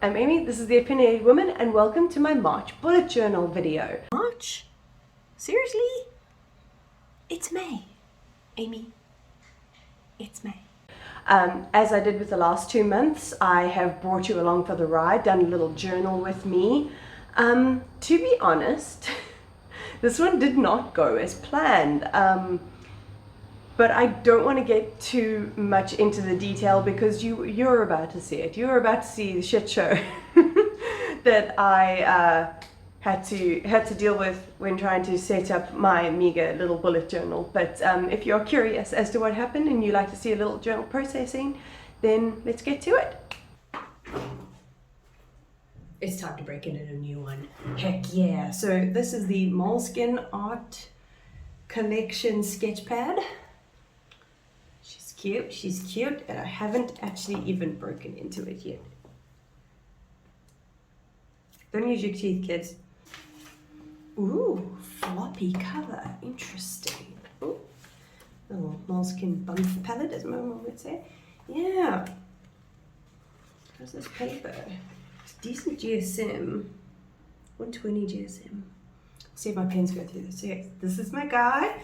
I'm Amy, this is the Opinionated Woman, and welcome to my March bullet journal video. March? Seriously? It's May. Amy, it's May. As I did with the last 2 months, I have brought you along for the ride, done a little journal with me. To be honest, this one did not go as planned. But I don't want to get too much into the detail because you're about to see it. You're about to see the shit show that I had to deal with when trying to set up my meager little bullet journal. But if you're curious as to what happened and you like to see a little journal processing, then let's get to it. It's time to break into a new one. Heck yeah. So this is the Moleskine Art Collection sketch pad. She's cute, and I haven't actually even broken into it yet. Don't use your teeth, kids. Ooh, floppy cover, interesting. Ooh, little Moleskine bump palette, as my mom would say. Yeah. How's this paper? It's decent GSM, 120 GSM. See if my pens go through this. So yeah, this is my guy.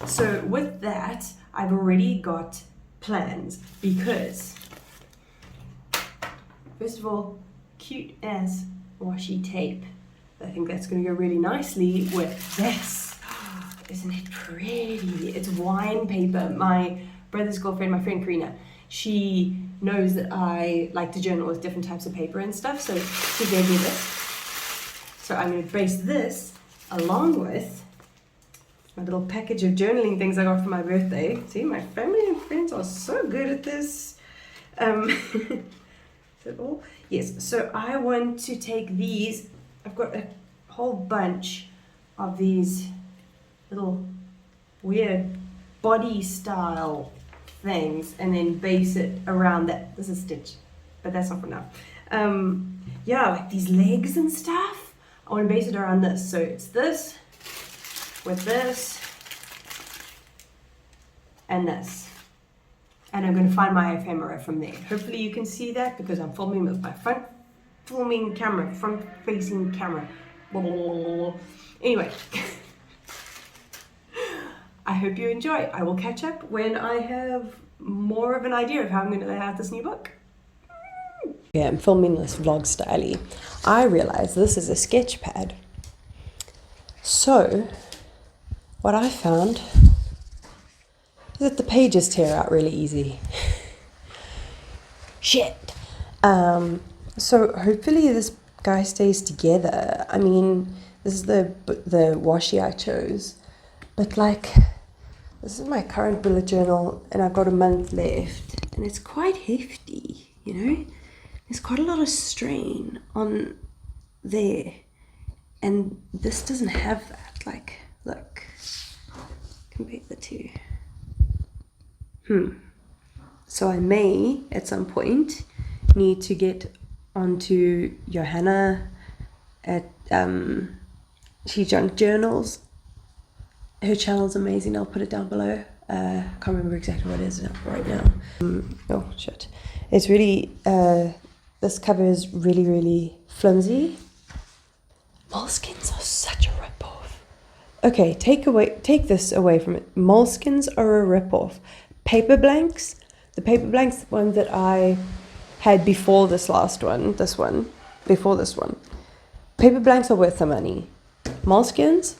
So with that, I've already got plans because, first of all, cute as washi tape. I think that's going to go really nicely with this. Isn't it pretty? It's wine paper. My brother's girlfriend, my friend Karina, she knows that I like to journal with different types of paper and stuff, so she gave me this. So I'm going to base this along with my little package of journaling things I got for my birthday. See, my family and friends are so good at this. Is it all? Yes, so I want to take these. I've got a whole bunch of these little weird body style things and then base it around that. This is Stitch, but that's not for now. Yeah, like these legs and stuff. I want to base it around this. So it's this with this and this, and I'm going to find my ephemera from there. Hopefully you can see that because I'm filming with my front facing camera. Anyway, I hope you enjoy. I will catch up when I have more of an idea of how I'm going to lay out this new book. Yeah, I'm filming this vlog style. I realize this is a sketch pad. So what I found is that the pages tear out really easy. Shit. So hopefully this guy stays together. I mean, this is the washi I chose, but like, this is my current bullet journal, and I've got a month left, and it's quite hefty. You know, there's quite a lot of strain on there, and this doesn't have that. Like, look. Compare the two. So I may, at some point, need to get onto Johanna at She Junk Journals. Her channel's amazing. I'll put it down below. Can't remember exactly what it is right now. Oh shit! It's really this cover is really, really flimsy. Moleskines are such a rip-off. Okay, take this away from it. Moleskines are a rip-off. Paper blanks, the paper blanks, one that I had before this last one, before this one. Paper blanks are worth the money. Moleskines,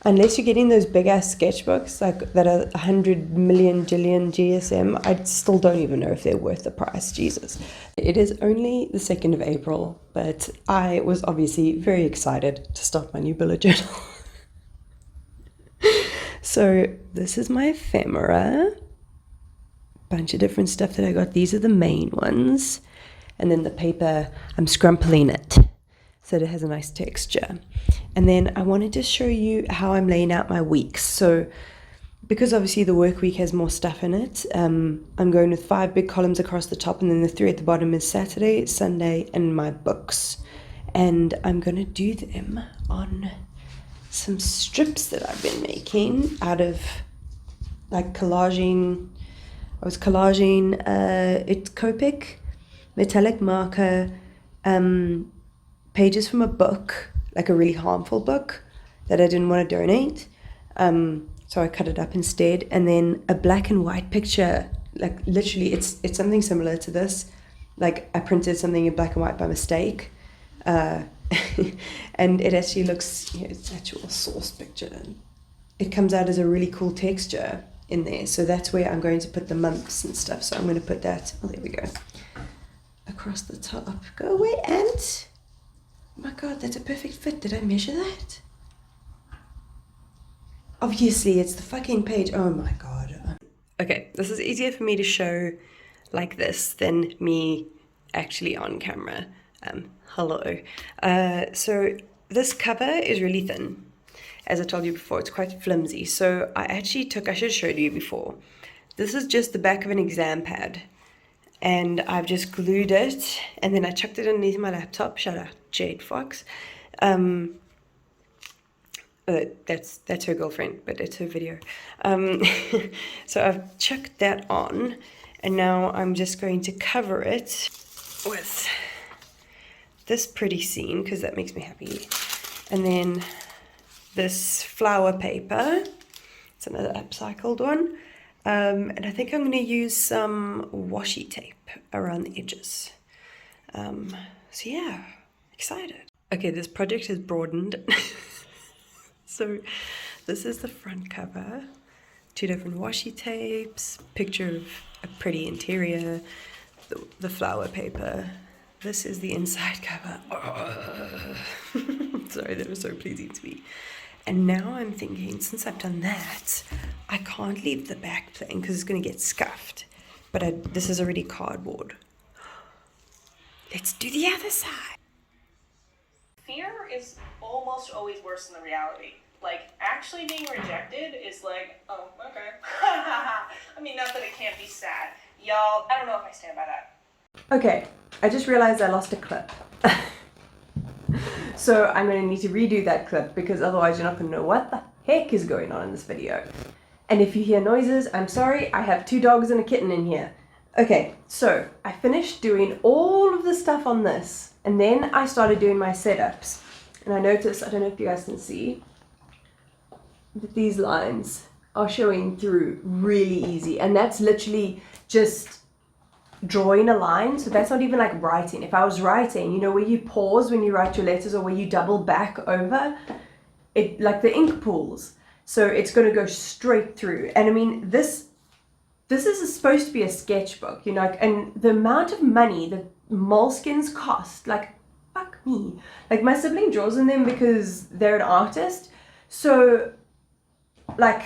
unless you're getting those big ass sketchbooks like that are 100 million jillion GSM, I still don't even know if they're worth the price. Jesus. It is only the 2nd of April, but I was obviously very excited to start my new bullet journal. So this is my ephemera, bunch of different stuff that I got. These are the main ones, and then the paper, I'm scrumpling it so that it has a nice texture. And then I wanted to show you how I'm laying out my weeks. So because obviously the work week has more stuff in it, I'm going with 5 big columns across the top, and then the 3 at the bottom is Saturday, Sunday, and my books. And I'm going to do them on some strips that I've been making out of like collaging. I was collaging it's Copic metallic marker, pages from a book, like a really harmful book that I didn't want to donate. So I cut it up instead. And then a black and white picture, like literally it's something similar to this. Like I printed something in black and white by mistake. And it actually looks, it's actual source picture. It comes out as a really cool texture in there. So that's where I'm going to put the months and stuff. So I'm going to put that, oh, there we go, across the top. Go away, ant. Oh my God, that's a perfect fit. Did I measure that? Obviously, it's the fucking page. Oh my God. Okay, this is easier for me to show like this than me actually on camera. Hello. So this cover is really thin. As I told you before, it's quite flimsy. So I should have showed you before. This is just the back of an exam pad. And I've just glued it, and then I chucked it underneath my laptop. Shout out Jade Fox. That's her girlfriend, but it's her video. So I've chucked that on, and now I'm just going to cover it with this pretty scene, because that makes me happy. And then this flower paper. It's another upcycled one. And I think I'm going to use some washi tape around the edges. So yeah, excited. Okay, this project has broadened. So this is the front cover. 2 different washi tapes, picture of a pretty interior, the flower paper. This is the inside cover. Oh. Sorry, that was so pleasing to me. And now I'm thinking, since I've done that, I can't leave the back plain because it's going to get scuffed. But this is already cardboard. Let's do the other side. Fear is almost always worse than the reality. Like, actually being rejected is like, oh, okay. I mean, not that it can't be sad. Y'all, I don't know if I stand by that. Okay, I just realized I lost a clip. So I'm going to need to redo that clip because otherwise you're not going to know what the heck is going on in this video. And if you hear noises, I'm sorry, I have 2 dogs and a kitten in here. Okay, so I finished doing all of the stuff on this, and then I started doing my setups. And I noticed, I don't know if you guys can see, that these lines are showing through really easy. And that's literally just drawing a line, so that's not even like writing. If I was writing, you know, where you pause when you write your letters or where you double back over, it like the ink pools. So it's going to go straight through. And I mean, this is supposed to be a sketchbook, you know, and the amount of money that moleskins cost, like, fuck me. Like, my sibling draws in them because they're an artist. So, like,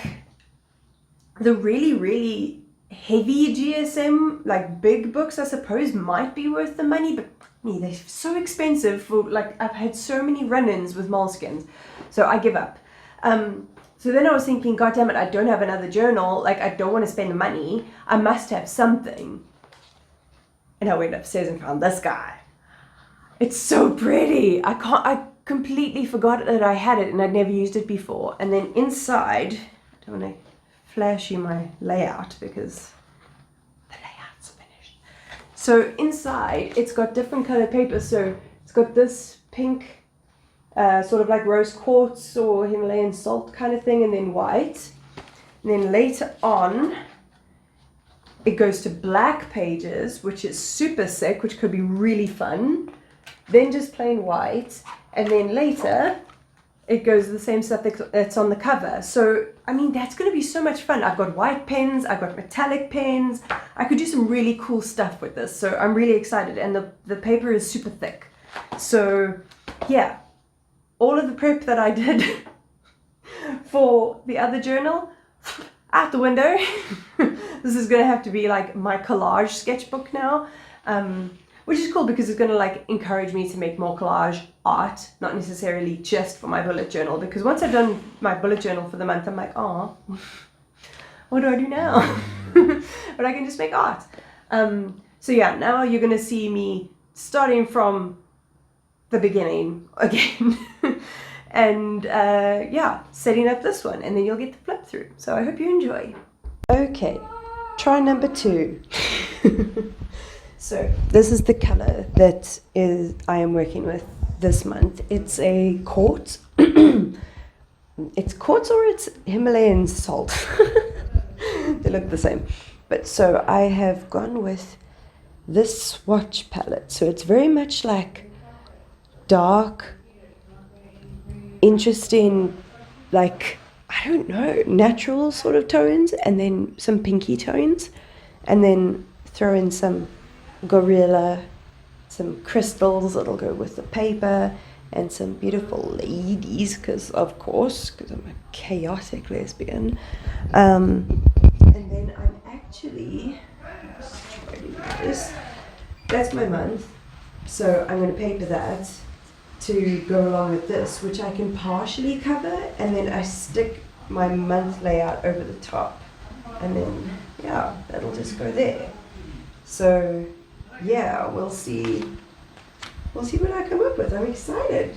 the really, really heavy GSM, like big books, I suppose, might be worth the money, but me, they're so expensive for, like, I've had so many run-ins with moleskins, so I give up. So then I was thinking, God damn it, I don't have another journal, like, I don't want to spend money, I must have something. And I went upstairs and found this guy. It's so pretty. I completely forgot that I had it and I'd never used it before. And then inside, I don't want to flash you my layout because the layout's finished. So inside, it's got different colored paper. So it's got this pink, sort of like rose quartz or Himalayan salt kind of thing, and then white. And then later on, it goes to black pages, which is super sick, which could be really fun. Then just plain white. And then later, it goes to the same stuff that's on the cover. So, I mean, that's going to be so much fun. I've got white pens, I've got metallic pens. I could do some really cool stuff with this. So I'm really excited. And the paper is super thick. So, yeah. All of the prep that I did for the other journal, out the window. This is going to have to be like my collage sketchbook now, which is cool because it's going to like encourage me to make more collage art, not necessarily just for my bullet journal, because once I've done my bullet journal for the month, I'm like, oh, what do I do now? But I can just make art. So yeah, now you're going to see me starting from the beginning again. And yeah, setting up this one, and then you'll get the flip through. So I hope you enjoy. Okay, try number 2. So this is the color that I am working with this month. It's a quartz. It's quartz or it's Himalayan salt. They look the same. But so I have gone with this swatch palette. So it's very much like dark, interesting, like, I don't know, natural sort of tones, and then some pinky tones, and then throw in some gorilla, some crystals that'll go with the paper, and some beautiful ladies, because of course, because I'm a chaotic lesbian. And then I'm actually, try to do this. That's my month, so I'm going to paper that to go along with this, which I can partially cover, and then I stick my month layout over the top, and then yeah, that'll just go there. So yeah, we'll see what I come up with. I'm excited.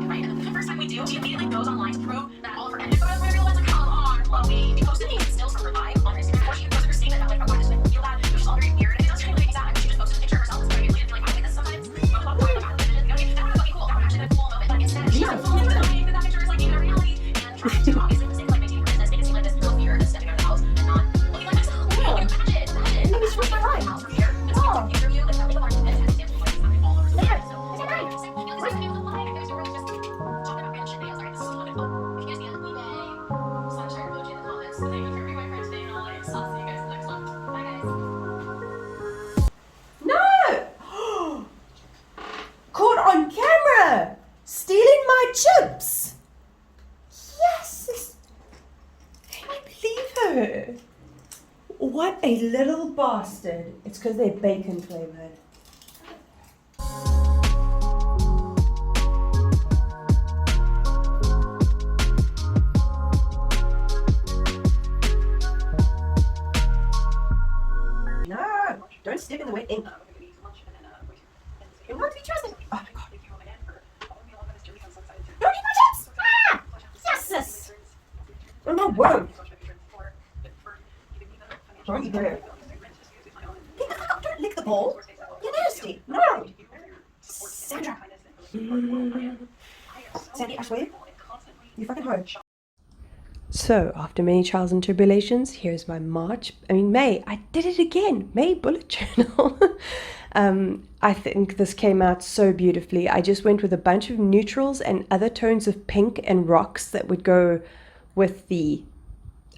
Right? And the first time we do, she immediately goes online to prove that all of her edited photos were real. It's like, come on, Chloe. She posted a stills from her live on her Instagram before she even posted her statement about like, oh, I just feel bad, which is all very weird. And it does kind of make me sad. She just posted a picture of herself. It's very weird. Like, I like this sometimes. You know, like, that would be cool. That would actually be a cool moment. But instead, she's like, fully denying that that picture is like even a reality. And trying to, obviously, for the sake of like making her business, make it seem like this little fear is stepping out of the house and not looking like myself. Yeah. Imagine. Maybe switch my mind. House from here. It's a interview. Like, having a large event. And it's like all over the place. So, is that right? It's like, it was like, it was really just talking about random shit. Sorry, this is a little bit fun. If you guys need an eBay, sunshine emoji in the comments. So thank you for being my friend today and all that. So I'll see you guys in the next one. Bye, guys. No! Caught on camera! Stealing my chips! Yes! Can I believe her? What a little bastard. It's because they're bacon flavored. No! Don't step in the wet ink. You're not to be trusted. Oh my god. Don't eat my chips! Ah! Yes! Oh no, whoa! Don't eat there. Don't lick the bowl. You're nasty. No! Sandra. Sandy, I swear. You fucking hoe. So, after many trials and tribulations, here's my May. I did it again. May bullet journal. I think this came out so beautifully. I just went with a bunch of neutrals and other tones of pink and rocks that would go with the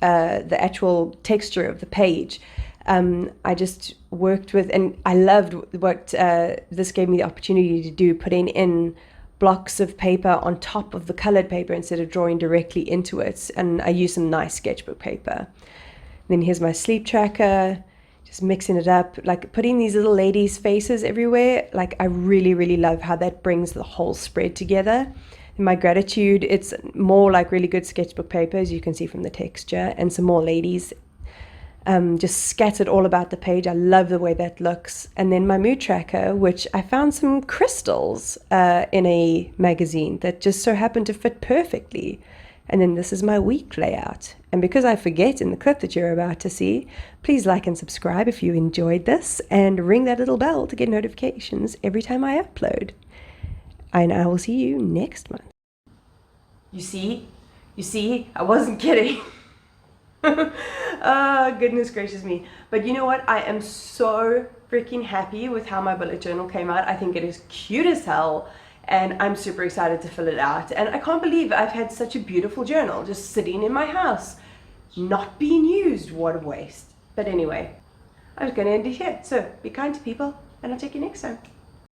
actual texture of the page. I just worked with, and I loved what this gave me the opportunity to do, putting in blocks of paper on top of the colored paper instead of drawing directly into it. And I used some nice sketchbook paper. And then here's my sleep tracker, just mixing it up, like putting these little ladies' faces everywhere. Like, I really, really love how that brings the whole spread together. In my gratitude, it's more like really good sketchbook paper, as you can see from the texture, and some more ladies just scattered all about the page. I love the way that looks. And then my mood tracker, which I found some crystals in a magazine that just so happened to fit perfectly. And then this is my week layout. And because I forget in the clip that you're about to see, please like and subscribe if you enjoyed this, and ring that little bell to get notifications every time I upload. And I will see you next month. You see, I wasn't kidding. Oh, goodness gracious me. But you know what? I am so freaking happy with how my bullet journal came out. I think it is cute as hell, and I'm super excited to fill it out. And I can't believe I've had such a beautiful journal just sitting in my house, not being used. What a waste. But anyway, I was going to end it here. So be kind to people, and I'll take you next time.